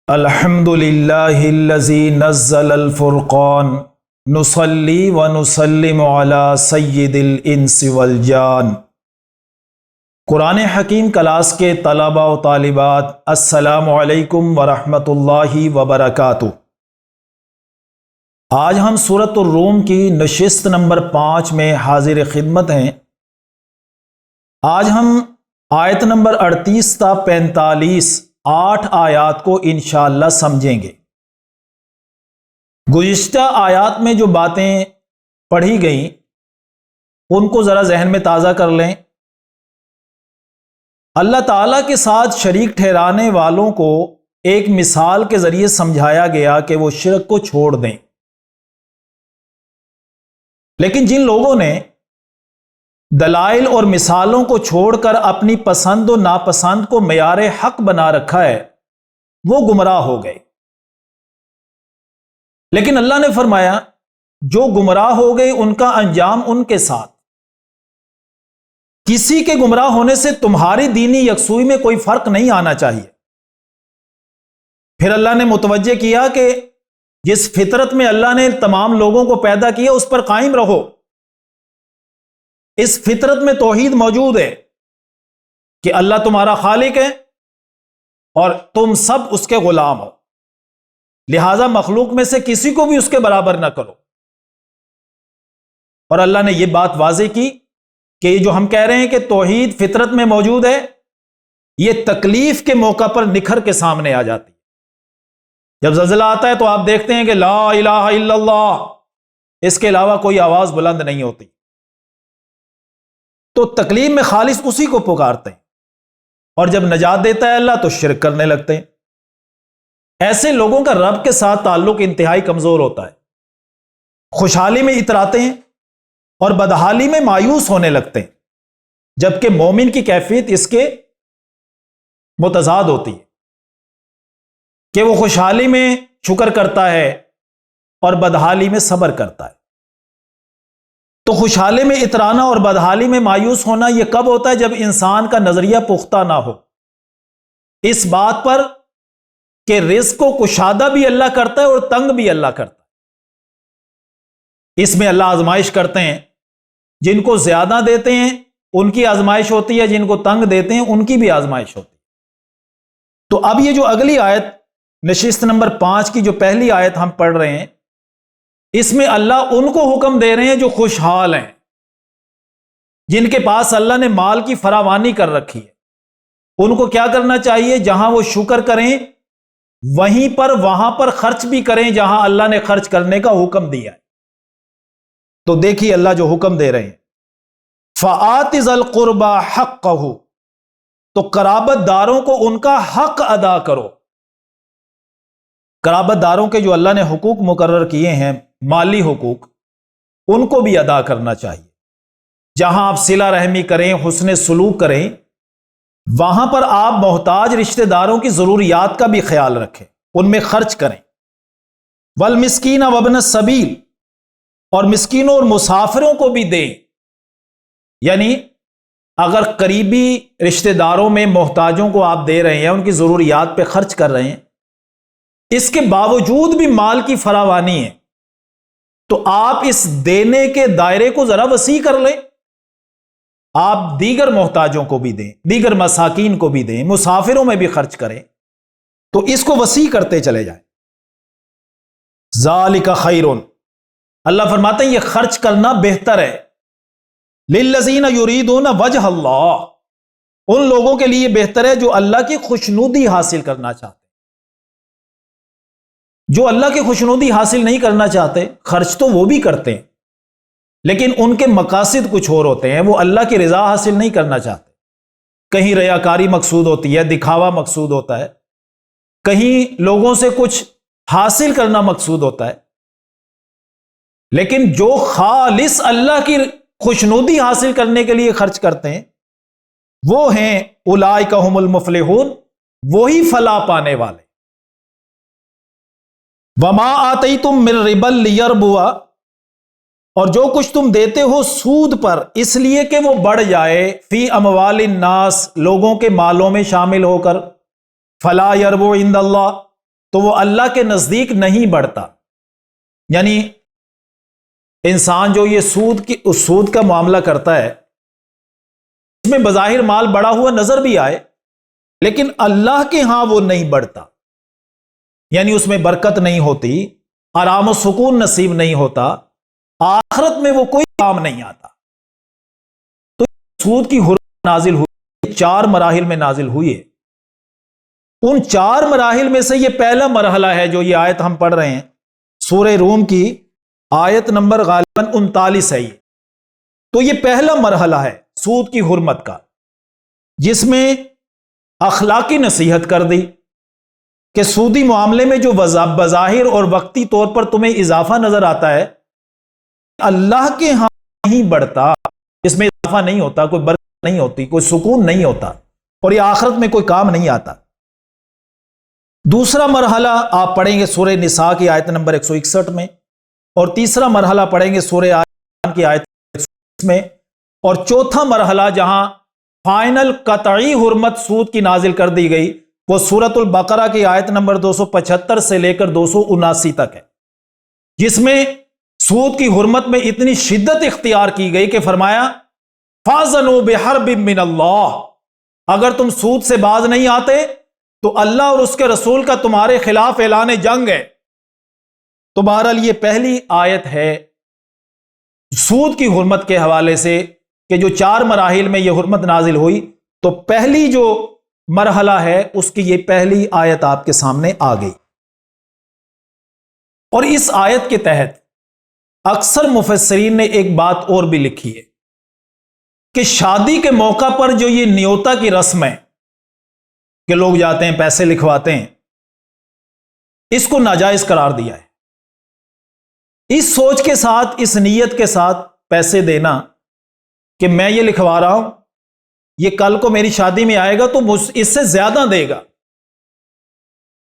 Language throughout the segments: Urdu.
الحمد للہ الذی نزل الفرقان نصلی و نسلم علی سید الانس والجان۔ قرآن حکیم کلاس کے طلباء و طالبات، السلام علیکم ورحمۃ اللہ وبرکاتہ۔ آج ہم سورۃ الروم کی نشست نمبر 5 میں حاضر خدمت ہیں۔ آج ہم آیت نمبر 38 تا 45 8 آیات کو انشاءاللہ سمجھیں گے۔ گزشتہ آیات میں جو باتیں پڑھی گئیں ان کو ذرا ذہن میں تازہ کر لیں۔ اللہ تعالیٰ کے ساتھ شریک ٹھہرانے والوں کو ایک مثال کے ذریعے سمجھایا گیا کہ وہ شرک کو چھوڑ دیں، لیکن جن لوگوں نے دلائل اور مثالوں کو چھوڑ کر اپنی پسند و ناپسند کو معیار حق بنا رکھا ہے وہ گمراہ ہو گئے۔ لیکن اللہ نے فرمایا جو گمراہ ہو گئے ان کا انجام ان کے ساتھ، کسی کے گمراہ ہونے سے تمہاری دینی یکسوئی میں کوئی فرق نہیں آنا چاہیے۔ پھر اللہ نے متوجہ کیا کہ جس فطرت میں اللہ نے تمام لوگوں کو پیدا کیا اس پر قائم رہو۔ اس فطرت میں توحید موجود ہے کہ اللہ تمہارا خالق ہے اور تم سب اس کے غلام ہو، لہذا مخلوق میں سے کسی کو بھی اس کے برابر نہ کرو۔ اور اللہ نے یہ بات واضح کی کہ یہ جو ہم کہہ رہے ہیں کہ توحید فطرت میں موجود ہے، یہ تکلیف کے موقع پر نکھر کے سامنے آ جاتی ہے۔ جب زلزلہ آتا ہے تو آپ دیکھتے ہیں کہ لا الہ الا اللہ، اس کے علاوہ کوئی آواز بلند نہیں ہوتی، تو تکلیف میں خالص اسی کو پکارتے ہیں، اور جب نجات دیتا ہے اللہ تو شرک کرنے لگتے ہیں۔ ایسے لوگوں کا رب کے ساتھ تعلق انتہائی کمزور ہوتا ہے، خوشحالی میں اتراتے ہیں اور بدحالی میں مایوس ہونے لگتے ہیں، جبکہ مومن کی کیفیت اس کے متضاد ہوتی ہے کہ وہ خوشحالی میں شکر کرتا ہے اور بدحالی میں صبر کرتا ہے۔ تو خوشحالی میں اترانا اور بدحالی میں مایوس ہونا یہ کب ہوتا ہے؟ جب انسان کا نظریہ پختہ نہ ہو اس بات پر کہ رزق کو کشادہ بھی اللہ کرتا ہے اور تنگ بھی اللہ کرتا ہے۔ اس میں اللہ آزمائش کرتے ہیں، جن کو زیادہ دیتے ہیں ان کی آزمائش ہوتی ہے، جن کو تنگ دیتے ہیں ان کی بھی آزمائش ہوتی ہے۔ تو اب یہ جو اگلی آیت نشست نمبر 5 کی جو پہلی آیت ہم پڑھ رہے ہیں، اس میں اللہ ان کو حکم دے رہے ہیں جو خوشحال ہیں، جن کے پاس اللہ نے مال کی فراوانی کر رکھی ہے۔ ان کو کیا کرنا چاہیے؟ جہاں وہ شکر کریں وہیں پر وہاں پر خرچ بھی کریں جہاں اللہ نے خرچ کرنے کا حکم دیا ہے۔ تو دیکھیے اللہ جو حکم دے رہے ہیں، فَآتِ ذَا الْقُرْبَى حَقَّهُ، تو قرابت داروں کو ان کا حق ادا کرو۔ قرابت داروں کے جو اللہ نے حقوق مقرر کیے ہیں، مالی حقوق، ان کو بھی ادا کرنا چاہیے۔ جہاں آپ صلہ رحمی کریں، حسن سلوک کریں، وہاں پر آپ محتاج رشتہ داروں کی ضروریات کا بھی خیال رکھیں، ان میں خرچ کریں۔ والمسکین وابن السبیل، اور مسکینوں اور مسافروں کو بھی دیں۔ یعنی اگر قریبی رشتہ داروں میں محتاجوں کو آپ دے رہے ہیں، ان کی ضروریات پہ خرچ کر رہے ہیں، اس کے باوجود بھی مال کی فراوانی ہے، تو آپ اس دینے کے دائرے کو ذرا وسیع کر لیں۔ آپ دیگر محتاجوں کو بھی دیں، دیگر مساکین کو بھی دیں، مسافروں میں بھی خرچ کریں، تو اس کو وسیع کرتے چلے جائیں۔ ذالک خیر، اللہ فرماتے ہیں یہ خرچ کرنا بہتر ہے۔ للذین یریدون وجہ اللہ، ان لوگوں کے لیے بہتر ہے جو اللہ کی خوشنودی حاصل کرنا چاہتے ہیں۔ جو اللہ کی خوشنودی حاصل نہیں کرنا چاہتے، خرچ تو وہ بھی کرتے ہیں لیکن ان کے مقاصد کچھ اور ہوتے ہیں، وہ اللہ کی رضا حاصل نہیں کرنا چاہتے۔ کہیں ریاکاری مقصود ہوتی ہے، دکھاوا مقصود ہوتا ہے، کہیں لوگوں سے کچھ حاصل کرنا مقصود ہوتا ہے، لیکن جو خالص اللہ کی خوشنودی حاصل کرنے کے لیے خرچ کرتے ہیں وہ ہیں اولئک ھم المفلحون، وہی فلاح پانے والے۔ وما آتیتم من ربا لیربو، اور جو کچھ تم دیتے ہو سود پر اس لیے کہ وہ بڑھ جائے، فی اموال الناس، لوگوں کے مالوں میں شامل ہو کر، فلا یربو عند اللہ، تو وہ اللہ کے نزدیک نہیں بڑھتا۔ یعنی انسان جو یہ سود کا معاملہ کرتا ہے، اس میں بظاہر مال بڑا ہوا نظر بھی آئے، لیکن اللہ کے ہاں وہ نہیں بڑھتا، یعنی اس میں برکت نہیں ہوتی، آرام و سکون نصیب نہیں ہوتا، آخرت میں وہ کوئی کام نہیں آتا۔ تو سود کی حرمت نازل ہوئی 4 مراحل میں نازل ہوئی ہے۔ ان 4 مراحل میں سے یہ پہلا مرحلہ ہے جو یہ آیت ہم پڑھ رہے ہیں، سورہ روم کی آیت نمبر غالباً 39 ہے یہ۔ تو یہ پہلا مرحلہ ہے سود کی حرمت کا، جس میں اخلاقی نصیحت کر دی کہ سودی معاملے میں جو بظاہر اور وقتی طور پر تمہیں اضافہ نظر آتا ہے، اللہ کے ہاں نہیں بڑھتا، اس میں اضافہ نہیں ہوتا، کوئی برکت نہیں ہوتی، کوئی سکون نہیں ہوتا، اور یہ آخرت میں کوئی کام نہیں آتا۔ دوسرا مرحلہ آپ پڑھیں گے سورہ نساء کی آیت نمبر 161 میں، اور تیسرا مرحلہ پڑھیں گے سورہ آل عمران کی آیت 120 میں، اور چوتھا مرحلہ جہاں فائنل قطعی حرمت سود کی نازل کر دی گئی وہ سورۃ البقرہ کی آیت نمبر 275 سے لے کر 279 تک ہے، جس میں سود کی حرمت میں اتنی شدت اختیار کی گئی کہ فرمایا فَأَذَنُوا بِحَرْبٍ مِّنَ اللَّهِ، اگر تم سود سے باز نہیں آتے تو اللہ اور اس کے رسول کا تمہارے خلاف اعلان جنگ ہے۔ تو بہرحال یہ پہلی آیت ہے سود کی حرمت کے حوالے سے کہ جو 4 مراحل میں یہ حرمت نازل ہوئی، تو پہلی جو مرحلہ ہے اس کی یہ پہلی آیت آپ کے سامنے آ گئی۔ اور اس آیت کے تحت اکثر مفسرین نے ایک بات اور بھی لکھی ہے کہ شادی کے موقع پر جو یہ نیوتا کی رسم ہے کہ لوگ جاتے ہیں پیسے لکھواتے ہیں، اس کو ناجائز قرار دیا ہے۔ اس سوچ کے ساتھ، اس نیت کے ساتھ پیسے دینا کہ میں یہ لکھوا رہا ہوں، یہ کل کو میری شادی میں آئے گا تو اس سے زیادہ دے گا،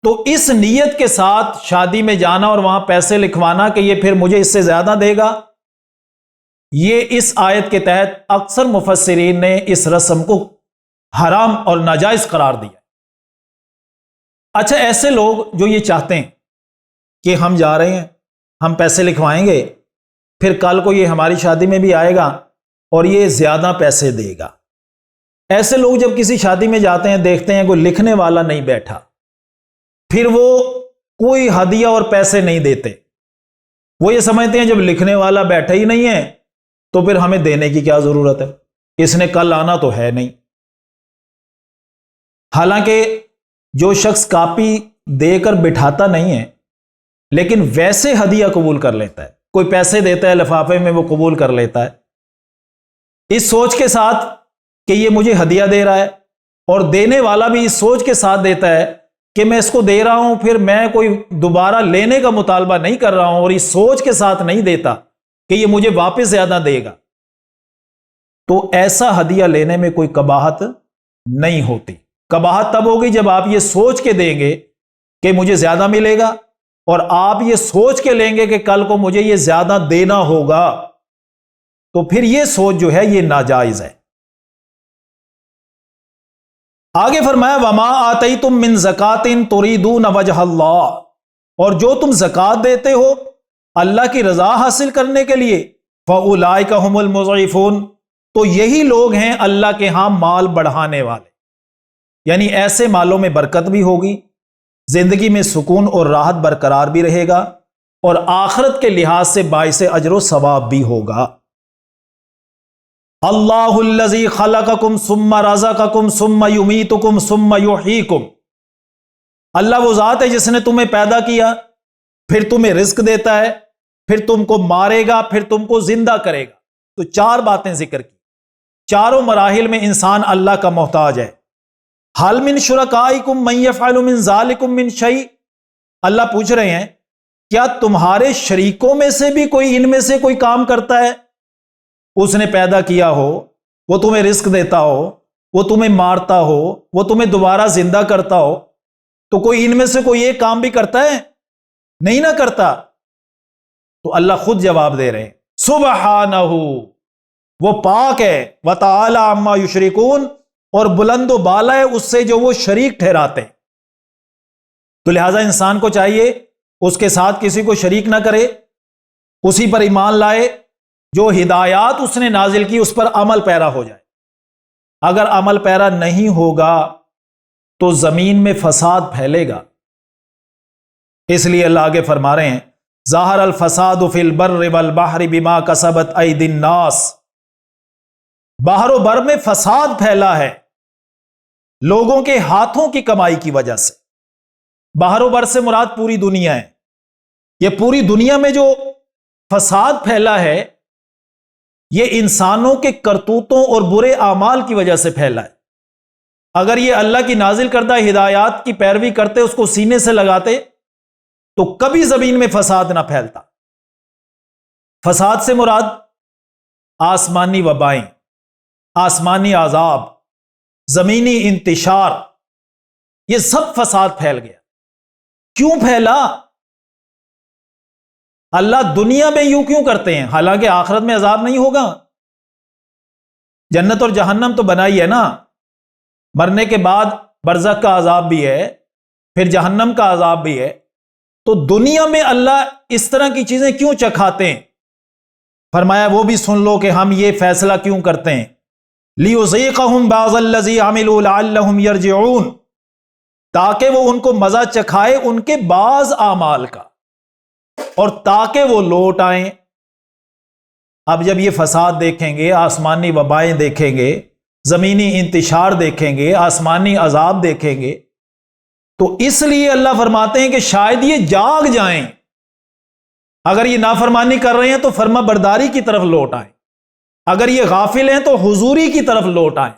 تو اس نیت کے ساتھ شادی میں جانا اور وہاں پیسے لکھوانا کہ یہ پھر مجھے اس سے زیادہ دے گا، یہ اس آیت کے تحت اکثر مفسرین نے اس رسم کو حرام اور ناجائز قرار دیا۔ اچھا، ایسے لوگ جو یہ چاہتے ہیں کہ ہم جا رہے ہیں، ہم پیسے لکھوائیں گے، پھر کل کو یہ ہماری شادی میں بھی آئے گا اور یہ زیادہ پیسے دے گا، ایسے لوگ جب کسی شادی میں جاتے ہیں دیکھتے ہیں کوئی لکھنے والا نہیں بیٹھا، پھر وہ کوئی ہدیہ اور پیسے نہیں دیتے، وہ یہ سمجھتے ہیں جب لکھنے والا بیٹھا ہی نہیں ہے تو پھر ہمیں دینے کی کیا ضرورت ہے، اس نے کل آنا تو ہے نہیں۔ حالانکہ جو شخص کاپی دے کر بٹھاتا نہیں ہے لیکن ویسے ہدیہ قبول کر لیتا ہے، کوئی پیسے دیتا ہے لفافے میں وہ قبول کر لیتا ہے، اس سوچ کے ساتھ کہ یہ مجھے ہدیہ دے رہا ہے، اور دینے والا بھی اس سوچ کے ساتھ دیتا ہے کہ میں اس کو دے رہا ہوں پھر میں کوئی دوبارہ لینے کا مطالبہ نہیں کر رہا ہوں، اور اس سوچ کے ساتھ نہیں دیتا کہ یہ مجھے واپس زیادہ دے گا، تو ایسا ہدیہ لینے میں کوئی قباحت نہیں ہوتی۔ قباحت تب ہوگی جب آپ یہ سوچ کے دیں گے کہ مجھے زیادہ ملے گا، اور آپ یہ سوچ کے لیں گے کہ کل کو مجھے یہ زیادہ دینا ہوگا، تو پھر یہ سوچ جو ہے یہ ناجائز ہے۔ آگے فرمایا وَمَا آتَيْتُم مِّن زَكَاةٍ تُرِيدُونَ وَجْهَ اللَّهِ، اور جو تم زکوٰۃ دیتے ہو اللہ کی رضا حاصل کرنے کے لیے، فَأُولَٰئِكَ هُمُ الْمُضْعِفُونَ، تو یہی لوگ ہیں اللہ کے ہاں مال بڑھانے والے، یعنی ایسے مالوں میں برکت بھی ہوگی، زندگی میں سکون اور راحت برقرار بھی رہے گا، اور آخرت کے لحاظ سے باعث اجر و ثواب بھی ہوگا۔ اللہ الذی خلقکم ثم رزقکم ثم یمیتکم ثم یحییکم، اللہ وہ ذات ہے جس نے تمہیں پیدا کیا، پھر تمہیں رزق دیتا ہے، پھر تم کو مارے گا، پھر تم کو زندہ کرے گا۔ تو 4 باتیں ذکر کی، چاروں مراحل میں انسان اللہ کا محتاج ہے۔ حل من شرکائکم من یفعل من ذالکم من شیء، اللہ پوچھ رہے ہیں کیا تمہارے شریکوں میں سے بھی کوئی ان میں سے کوئی کام کرتا ہے؟ اس نے پیدا کیا ہو، وہ تمہیں رزق دیتا ہو، وہ تمہیں مارتا ہو، وہ تمہیں دوبارہ زندہ کرتا ہو، تو کوئی ان میں سے کوئی ایک کام بھی کرتا ہے؟ نہیں نہ کرتا۔ تو اللہ خود جواب دے رہے ہیں سبحانہ، وہ پاک ہے، وتعالی عما یشرکون، اور بلند و بالا ہے اس سے جو وہ شریک ٹھہراتے ہیں۔ تو لہٰذا انسان کو چاہیے اس کے ساتھ کسی کو شریک نہ کرے، اسی پر ایمان لائے، جو ہدایات اس نے نازل کی اس پر عمل پیرا ہو جائے۔ اگر عمل پیرا نہیں ہوگا تو زمین میں فساد پھیلے گا۔ اس لیے اللہ آگے فرما رہے ہیں ظاہر الفساد فی البر والبحر بما کسبت ایدی الناس، بحر و بر میں فساد پھیلا ہے لوگوں کے ہاتھوں کی کمائی کی وجہ سے۔ بحر و بر سے مراد پوری دنیا ہے۔ یہ پوری دنیا میں جو فساد پھیلا ہے یہ انسانوں کے کرتوتوں اور برے اعمال کی وجہ سے پھیلا ہے۔ اگر یہ اللہ کی نازل کردہ ہدایات کی پیروی کرتے، اس کو سینے سے لگاتے تو کبھی زمین میں فساد نہ پھیلتا۔ فساد سے مراد آسمانی وبائیں، آسمانی عذاب، زمینی انتشار، یہ سب فساد پھیل گیا۔ کیوں پھیلا؟ اللہ دنیا میں یوں کیوں کرتے ہیں حالانکہ آخرت میں عذاب نہیں ہوگا؟ جنت اور جہنم تو بنائی ہے نا، مرنے کے بعد برزخ کا عذاب بھی ہے، پھر جہنم کا عذاب بھی ہے، تو دنیا میں اللہ اس طرح کی چیزیں کیوں چکھاتے ہیں؟ فرمایا وہ بھی سن لو کہ ہم یہ فیصلہ کیوں کرتے ہیں، لِيُذِيقَهُمْ بَعْضَ الَّذِي عَمِلُوا لَعَلَّهُمْ يَرْجِعُونَ، تاکہ وہ ان کو مزہ چکھائے ان کے بعض اعمال کا اور تاکہ وہ لوٹ آئیں۔ اب جب یہ فساد دیکھیں گے، آسمانی وبائیں دیکھیں گے، زمینی انتشار دیکھیں گے، آسمانی عذاب دیکھیں گے، تو اس لیے اللہ فرماتے ہیں کہ شاید یہ جاگ جائیں۔ اگر یہ نافرمانی کر رہے ہیں تو فرما برداری کی طرف لوٹ آئیں، اگر یہ غافل ہیں تو حضوری کی طرف لوٹ آئیں،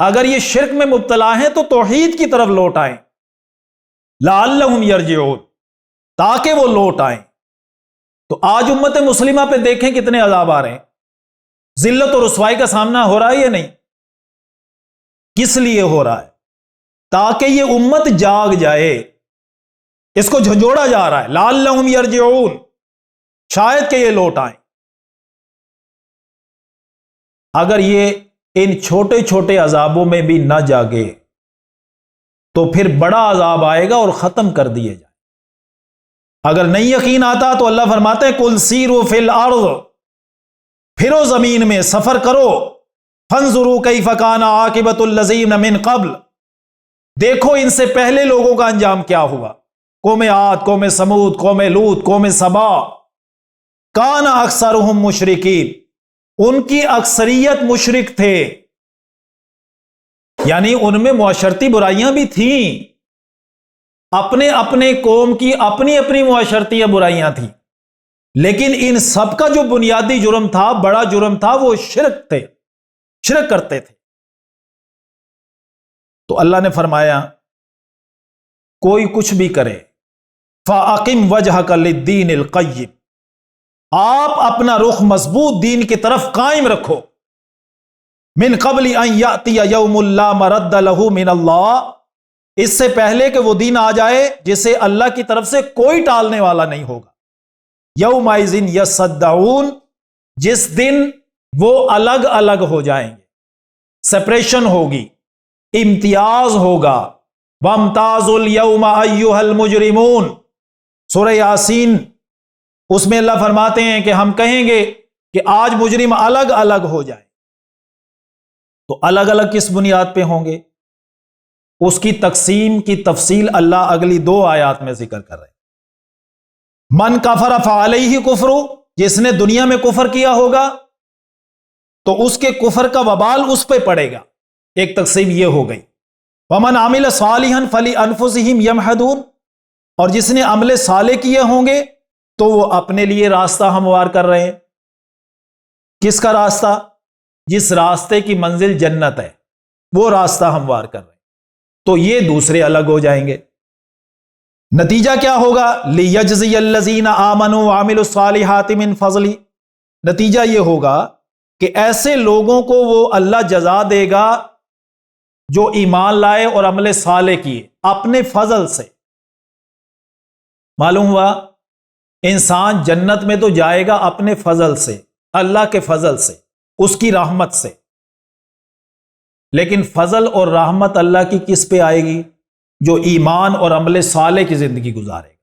اگر یہ شرک میں مبتلا ہیں تو توحید کی طرف لوٹ آئیں، لعلہم یرجعون، تاکہ وہ لوٹ آئیں۔ تو آج امت مسلمہ پہ دیکھیں کتنے عذاب آ رہے ہیں، ذلت و رسوائی کا سامنا ہو رہا ہے یا نہیں؟ کس لیے ہو رہا ہے؟ تاکہ یہ امت جاگ جائے، اس کو جھنجھوڑا جا رہا ہے، لعلہم یرجعون، شاید کہ یہ لوٹ آئیں۔ اگر یہ ان چھوٹے چھوٹے عذابوں میں بھی نہ جاگے تو پھر بڑا عذاب آئے گا اور ختم کر دیے جائے۔ اگر نہیں یقین آتا تو اللہ فرماتے ہیں قُلْ سِیرُوا فِی الْأَرْضِ، پھرو زمین میں، سفر کرو، فَانْظُرُوا کَیْفَ کَانَ عَاقِبَةُ الَّذِینَ مِن قَبْلُ، دیکھو ان سے پہلے لوگوں کا انجام کیا ہوا، قوم عاد، قوم سمود، قوم لوط، قوم سبا، کان اکثرہم مشرکین، ان کی اکثریت مشرک تھے، یعنی ان میں معاشرتی برائیاں بھی تھیں، اپنے اپنے قوم کی اپنی اپنی معاشرتی برائیاں تھیں، لیکن ان سب کا جو بنیادی جرم تھا، بڑا جرم تھا، وہ شرک تھے، شرک کرتے تھے۔ تو اللہ نے فرمایا کوئی کچھ بھی کرے، فَأَقِمْ وَجْهَكَ لِلدِّينِ الْقَيِّمِ، آپ اپنا رخ مضبوط دین کی طرف قائم رکھو، من قبل ان یأتی یوم لا مرد لہ من اللہ، اس سے پہلے کہ وہ دن آ جائے جسے اللہ کی طرف سے کوئی ٹالنے والا نہیں ہوگا، یومئذ یصدعون، جس دن وہ الگ الگ ہو جائیں گے، سپریشن ہوگی، امتیاز ہوگا، وامتازوا اليوم ایھا المجرمون، سورہ یاسین، اس میں اللہ فرماتے ہیں کہ ہم کہیں گے کہ آج مجرم الگ الگ ہو جائیں۔ تو الگ الگ کس بنیاد پہ ہوں گے؟ اس کی تقسیم کی تفصیل اللہ اگلی 2 آیات میں ذکر کر رہے ہیں۔ من کفر فعلیہ کفر، جس نے دنیا میں کفر کیا ہوگا تو اس کے کفر کا وبال اس پہ پڑے گا، ایک تقسیم یہ ہو گئی۔ ومن عمل صالحا فلانفسہم یمہدون، اور جس نے عمل صالح کیے ہوں گے تو وہ اپنے لیے راستہ ہموار کر رہے ہیں۔ کس کا راستہ؟ جس راستے کی منزل جنت ہے، وہ راستہ ہموار کر رہے ہیں، تو یہ دوسرے الگ ہو جائیں گے۔ نتیجہ کیا ہوگا؟ لِيَجْزِيَ الَّذِينَ آمَنُوا وَعَمِلُوا الصَّالِحَاتِ مِن فَضْلِ، نتیجہ یہ ہوگا کہ ایسے لوگوں کو وہ اللہ جزا دے گا جو ایمان لائے اور عمل صالح کیے اپنے فضل سے۔ معلوم ہوا انسان جنت میں تو جائے گا اپنے فضل سے، اللہ کے فضل سے، اس کی رحمت سے، لیکن فضل اور رحمت اللہ کی کس پہ آئے گی؟ جو ایمان اور عمل صالح کی زندگی گزارے گا۔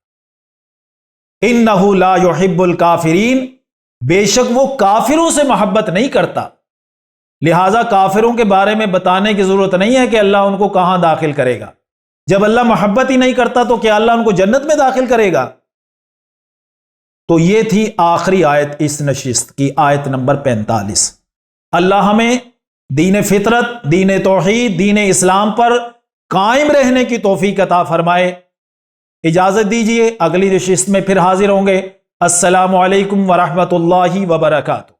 انہ لا یحب الکافرین، بے شک وہ کافروں سے محبت نہیں کرتا، لہٰذا کافروں کے بارے میں بتانے کی ضرورت نہیں ہے کہ اللہ ان کو کہاں داخل کرے گا۔ جب اللہ محبت ہی نہیں کرتا تو کیا اللہ ان کو جنت میں داخل کرے گا؟ تو یہ تھی آخری آیت اس نشست کی، آیت نمبر 45۔ اللہ ہمیں دین فطرت، دین توحید، دین اسلام پر قائم رہنے کی توفیق عطا فرمائے۔ اجازت دیجیے، اگلی نشست میں پھر حاضر ہوں گے۔ السلام علیکم ورحمۃ اللہ وبرکاتہ۔